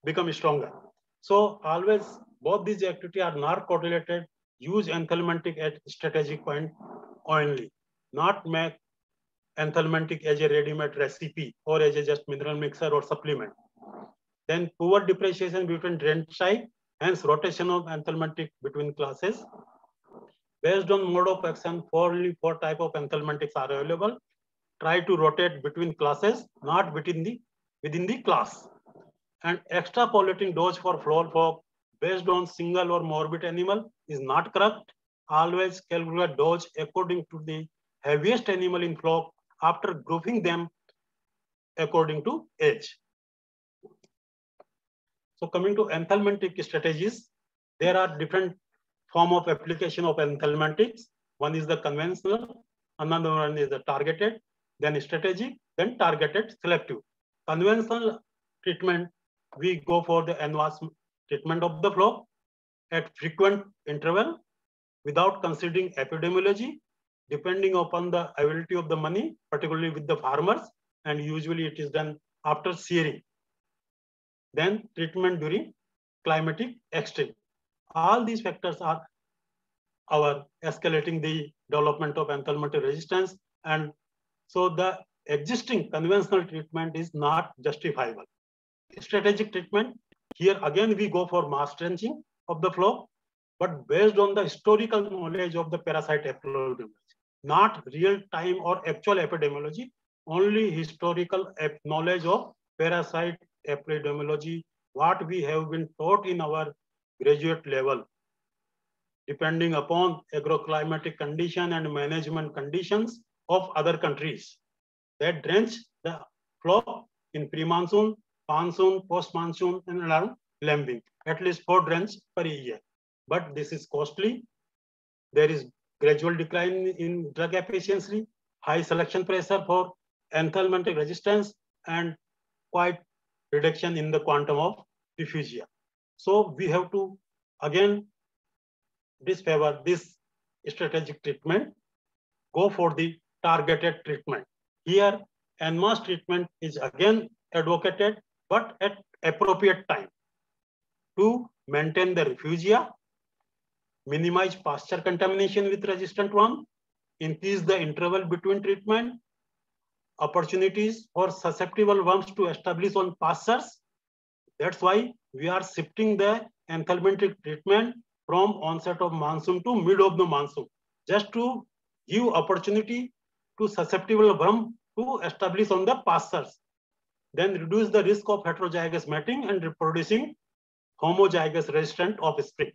become stronger. So always both these activities are not correlated. Use anthelmintic at strategic point only, not make anthelmintic as a ready-made recipe or as a just mineral mixer or supplement. Then poor differentiation between drench type, hence rotation of anthelmintic between classes. Based on mode of action, only 4 type of anthelmintics are available. Try to rotate between classes, not within the class. And extrapolating dose for flock based on single or morbid animal is not correct. Always calculate dose according to the heaviest animal in flock after grouping them according to age. So coming to anthelmintic strategies, there are different form of application of anthelmintics. One is the conventional, another one is the targeted, then strategic, then targeted selective. Conventional treatment, we go for the advanced treatment of the flock at frequent interval without considering epidemiology, depending upon the availability of the money, particularly with the farmers, and usually it is done after shearing. Then treatment during climatic extreme. All these factors are our escalating the development of anthelmintic resistance, and so the existing conventional treatment is not justifiable. Strategic treatment, here again we go for mass drenching of the flock, but based on the historical knowledge of the parasite epidemiology, not real time or actual epidemiology, only historical knowledge of parasite epidemiology, what we have been taught in our graduate level, depending upon agroclimatic condition and management conditions of other countries that drench the flock in pre-monsoon, monsoon, post-monsoon, and around lambing, at least 4 drench per year. But this is costly. There is gradual decline in drug efficiency, high selection pressure for anthelmintic resistance, and quite reduction in the quantum of diffusia. So we have to again disfavor this strategic treatment, go for the targeted treatment. Here, en-masse treatment is again advocated, but at appropriate time to maintain the refugia, minimize pasture contamination with resistant worm, increase the interval between treatment, opportunities for susceptible worms to establish on pastures. That's why we are shifting the anthelmintic treatment from onset of monsoon to mid of the monsoon, just to give opportunity to susceptible worm to establish on the pastures. Then reduce the risk of heterozygous mating and reproducing homozygous resistant offspring.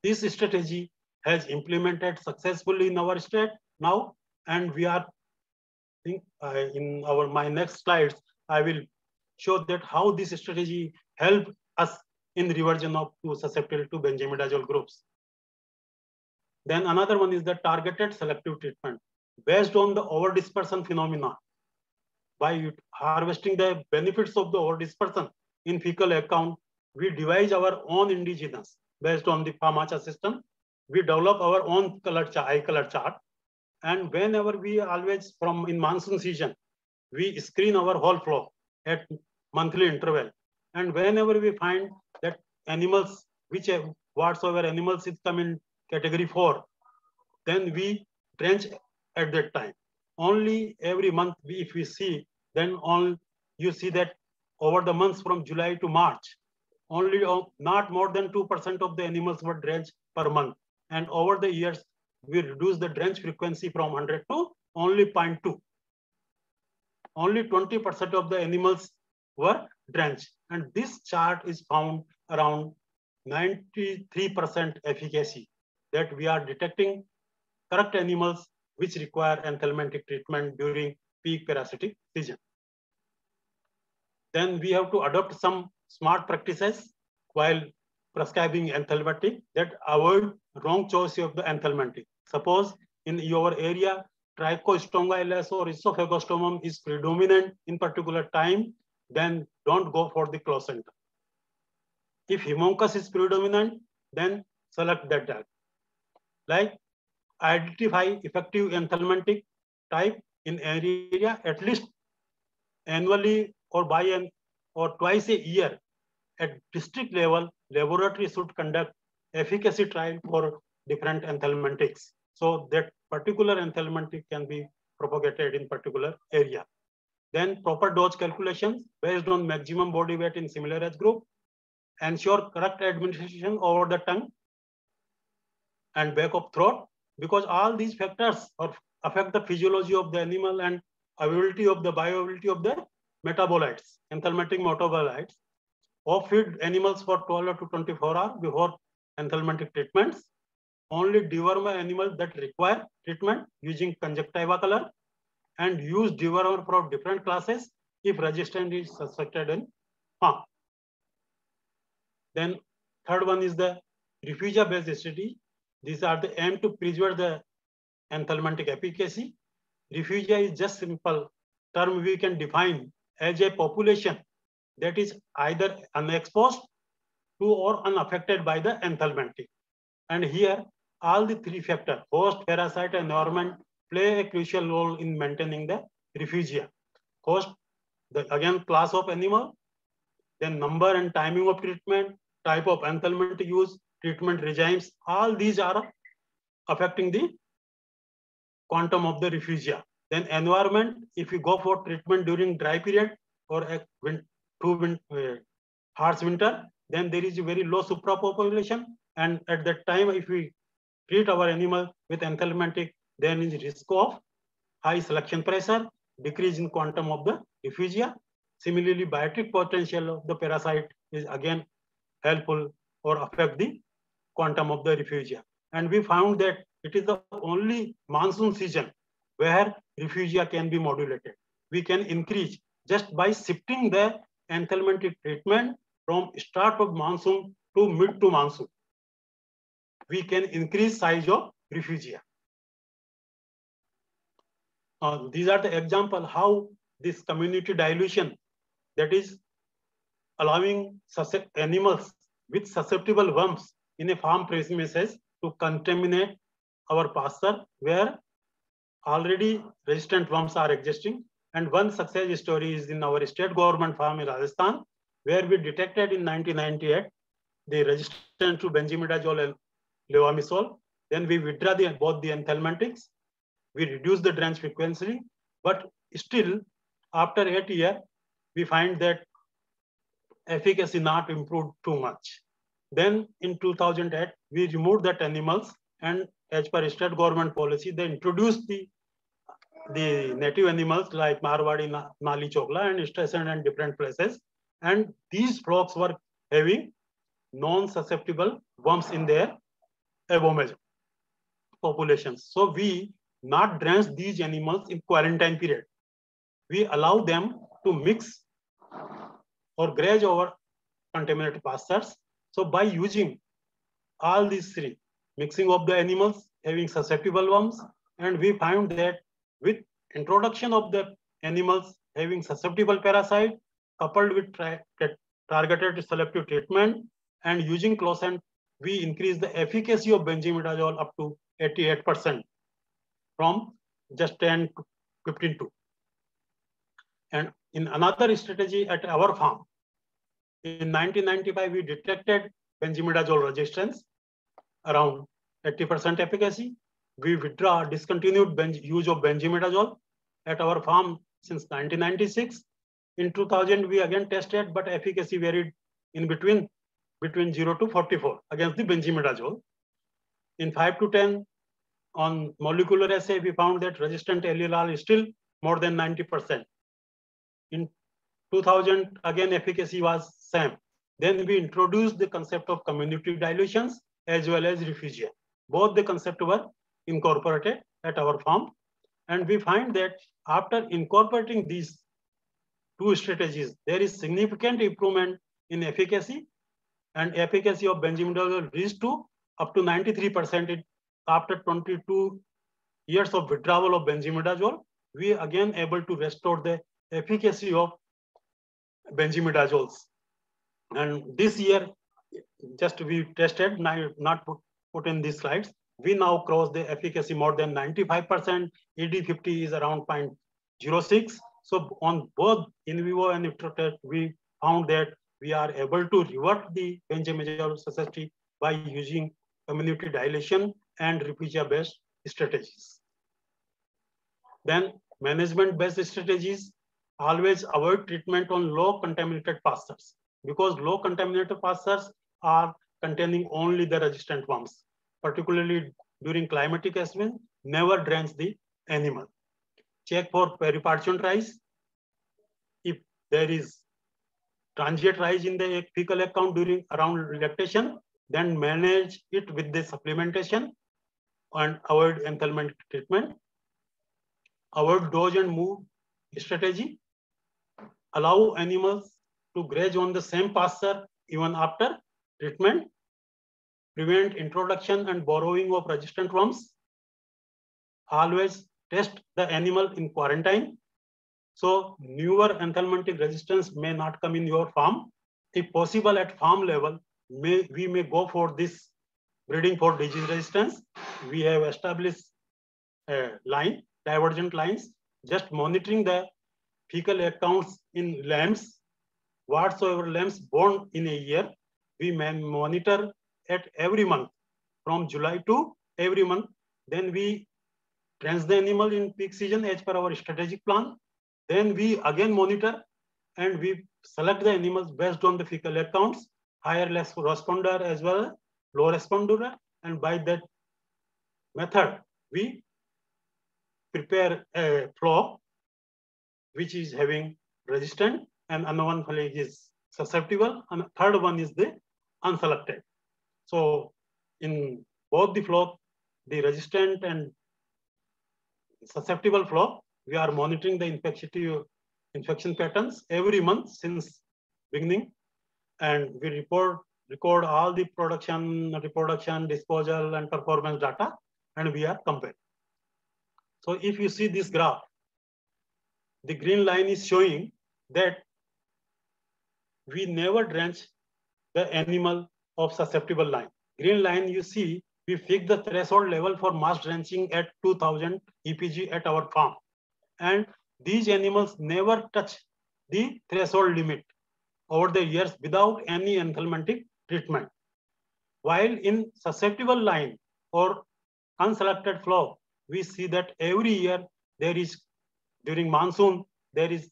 This strategy has implemented successfully in our state now, and we are in my next slides, I will show that how this strategy helped us in reversion of susceptible to benzimidazole groups. Then another one is the targeted selective treatment based on the overdispersion phenomena. By harvesting the benefits of the overdispersion in fecal account, we devise our own indigenous based on the FAMACHA system. We develop our own eye color chart. And whenever we always in monsoon season, we screen our whole flock at monthly interval. And whenever we find that animals, whatsoever animals is come in category 4, then we drench at that time. Only every month, if we see, then you see that over the months from July to March, only not more than 2% of the animals were drenched per month. And over the years, we reduce the drench frequency from 100 to only 0.2. Only 20% of the animals were drenched. And this chart is found around 93% efficacy, that we are detecting correct animals which require anthelmintic treatment during peak parasitic season. Then we have to adopt some smart practices while prescribing anthelmintic that avoid wrong choice of the anthelmintic. Suppose in your area, Trichostonga ls or Esophagostomum is predominant in particular time, then don't go for the Clocentum. If Haemonchus is predominant, then select that drug. Like, identify effective anthelmintic type in area at least annually or or twice a year. At district level, laboratory should conduct efficacy trial for different anthelmintics, so that particular anthelmintic can be propagated in particular area. Then proper dose calculations based on maximum body weight in similar age group. Ensure correct administration over the tongue and back of throat, because all these factors affect the physiology of the animal and availability of the bioavailability of the metabolites, anthelmintic metabolites. Off-feed animals for 12 to 24 hours before anthelmintic treatments. Only dewormer animals that require treatment using conjunctiva color, and use dewormer for different classes if resistance is suspected in farm. Then third one is the refugia-based study. These are the aim to preserve the anthelmintic efficacy. Refugia is just simple term we can define as a population that is either unexposed to or unaffected by the anthelmintic. And here, all the three factors, host, parasite, and environment, play a crucial role in maintaining the refugia. Host, again, class of animal, then number and timing of treatment, type of anthelmintic use, treatment regimes, all these are affecting the quantum of the refugia. Then environment, if you go for treatment during dry period or harsh winter, then there is a very low suprapopulation. And at that time, if we treat our animal with anthelmintic, then is risk of high selection pressure, decrease in quantum of the refugia. Similarly, biotic potential of the parasite is again helpful or affect the quantum of the refugia. And we found that it is the only monsoon season where refugia can be modulated. We can increase just by shifting the anthelmintic treatment from start of monsoon to mid to monsoon. We can increase size of refugia. These are the example how this community dilution, that is allowing animals with susceptible worms in a farm premises to contaminate our pasture where already resistant worms are existing. And one success story is in our state government farm in Rajasthan, where we detected in 1998 the resistance to benzimidazole and levamisole. Then we withdraw both the anthelmintics. We reduce the drench frequency, but still after 8 years, we find that efficacy not improved too much. Then in 2008, we removed that animals, and as per state government policy, they introduced the native animals like Marwadi, Nali Chokla, and stationed in different places. And these flocks were having non-susceptible worms in their abomage populations. So we not drench these animals in quarantine period. We allow them to mix or graze over contaminated pastures. So by using all these three, mixing of the animals having susceptible worms, and we found that with introduction of the animals having susceptible parasite, coupled with targeted selective treatment and using Closant, we increase the efficacy of benzimidazole up to 88%. from just 10 to 15.2. And in another strategy at our farm, in 1995, we detected benzimidazole resistance around 80% efficacy. We discontinued use of benzimidazole at our farm since 1996. In 2000, we again tested, but efficacy varied in between 0 to 44 against the benzimidazole. In 5 to 10, on molecular assay, we found that resistant allele is still more than 90%. In 2000, again, efficacy was same. Then we introduced the concept of community dilutions as well as refugia. Both the concepts were incorporated at our farm. And we find that after incorporating these two strategies, there is significant improvement in efficacy, and efficacy of benzimidazole reached to up to 93% after 22 years of withdrawal of benzimidazole. We again able to restore the efficacy of benzimidazoles. And this year, just we tested, not put in these slides, we now cross the efficacy more than 95%. ED50 is around 0.06. So on both in vivo and in vitro test, we found that we are able to revert the benzimidazole susceptibility by using community dilation and refugia-based strategies. Then management-based strategies, always avoid treatment on low contaminated pastures, because low contaminated pastures are containing only the resistant worms, particularly during climatic events. Never drench the animal. Check for periparturient rise. If there is transient rise in the fecal egg count during around lactation, then manage it with the supplementation and avoid enthalment treatment. Avoid dose and move strategy. Allow animals to graze on the same pasture even after treatment. Prevent introduction and borrowing of resistant worms. Always test the animal in quarantine. So newer enthalmentic resistance may not come in your farm. If possible at farm level, we may go for this breeding for disease resistance. We have established a line, divergent lines, just monitoring the fecal egg counts in lambs. Whatsoever lambs born in a year, we may monitor at every month from July to every month. Then we drench the animal in peak season as per our strategic plan. Then we again monitor and we select the animals based on the fecal egg counts, higher less responder as well as low responder. And by that method, we prepare a flock which is having resistant, and another one is susceptible, and third one is the unselected. So in both the flock, the resistant and susceptible flock, we are monitoring the infection patterns every month since beginning, and we record all the production, reproduction, disposal, and performance data, and we are comparing. So if you see this graph, the green line is showing that we never drench the animal of susceptible line. Green line, you see, we fix the threshold level for mass drenching at 2000 EPG at our farm. And these animals never touch the threshold limit over the years without any enthalmentic treatment. While in susceptible line or unselected flock, we see that every year there is, during monsoon, there is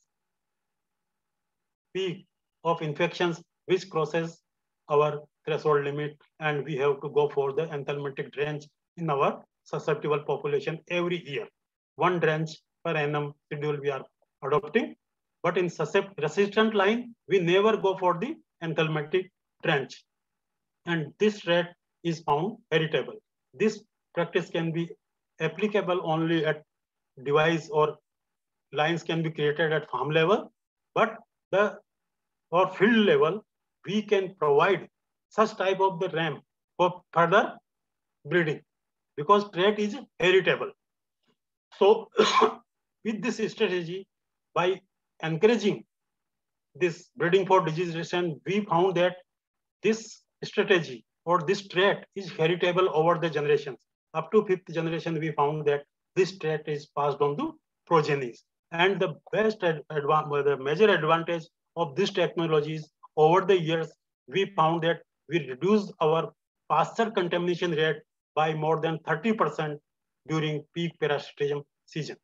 peak of infections which crosses our threshold limit, and we have to go for the enthalmentic drench in our susceptible population every year. One drench per annum schedule we are adopting, but in resistant line, we never go for the enthalmentic drench. And this rate is found heritable. This practice can be applicable only at device, or lines can be created at farm level, but or field level, we can provide such type of the RAM for further breeding, because trait is heritable. So with this strategy, by encouraging this breeding for disease resistance, we found that this strategy or this trait is heritable over the generations. Up to 5th generation, we found that this trait is passed on to progenies. And the the major advantage of this technology is over the years, we found that we reduced our pasture contamination rate by more than 30% during peak parasitism season.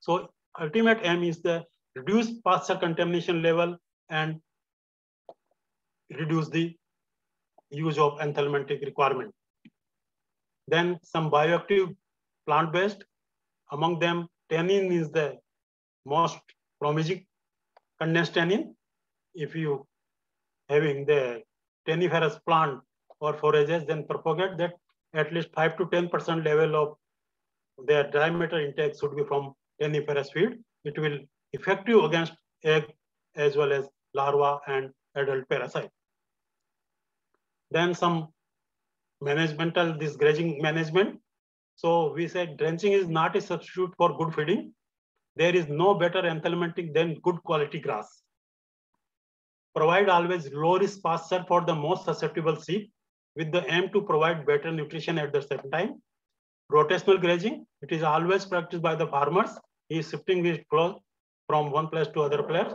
So ultimate aim is the reduce pasture contamination level and reduce the use of anthelmintic requirement. Then some bioactive plant-based, among them tannin is the most promising condensed tannin. If you having the tanniferous plant or forages, then propagate that at least 5 to 10% level of their dry matter intake should be from tanniferous feed. It will effective against egg as well as larva and adult parasite. Then some managemental, this grazing management. So we said drenching is not a substitute for good feeding. There is no better anthelmintic than good quality grass. Provide always low risk pasture for the most susceptible sheep with the aim to provide better nutrition at the same time. Rotational grazing, it is always practiced by the farmers. He is shifting his clothes from one place to other place.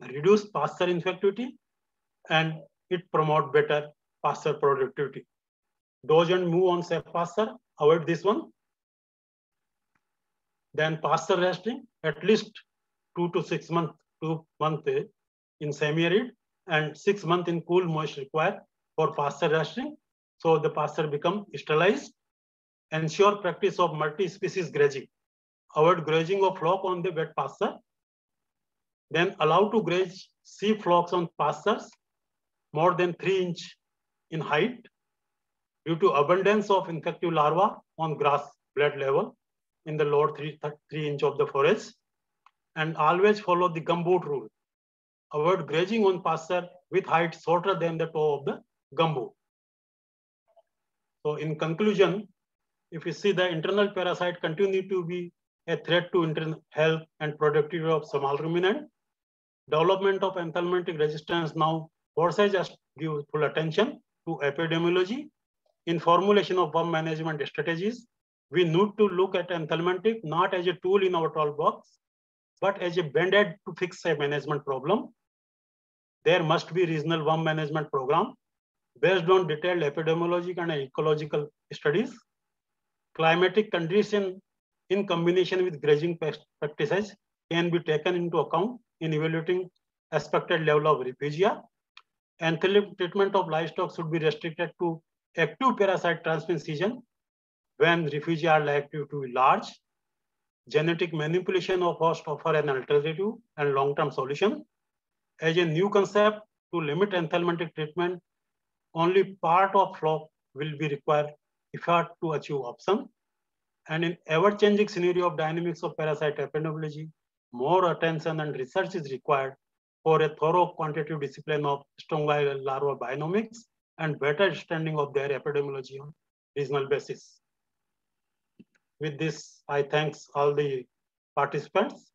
Reduce pasture infectivity and it promote better pasture productivity. Dose and move on safe pasture, avoid this one. Then pasture resting, at least 2 to 6 months, 2 months in semi-arid and 6 months in cool moist required for pasture resting. So the pasture become sterilized. Ensure practice of multi-species grazing. Avoid grazing of flock on the wet pasture. Then allow to graze sheep flocks on pastures more than 3 inches in height due to abundance of infective larvae on grass blade level in the lower 3 inch of the forest. And always follow the gumboot rule. Avoid grazing on pasture with height shorter than the toe of the gumboot. So in conclusion, if you see the internal parasite continue to be a threat to internal health and productivity of small ruminant, development of anthelmintic resistance now forces us to give full attention to epidemiology. In formulation of worm management strategies, we need to look at anthelmintic not as a tool in our toolbox, but as a band-aid to fix a management problem. There must be regional worm management program based on detailed epidemiological and ecological studies. Climatic condition in combination with grazing practices can be taken into account in evaluating expected level of refugia. Anthelmintic treatment of livestock should be restricted to active parasite transmission season when refugia are likely to be large. Genetic manipulation of host offer an alternative and long-term solution. As a new concept to limit anthelmintic treatment, only part of flock will be required effort to achieve option. And in ever-changing scenario of dynamics of parasite epidemiology, more attention and research is required for a thorough quantitative discipline of stongial larva bionomics and better understanding of their epidemiology on regional basis. With this, I thanks all the participants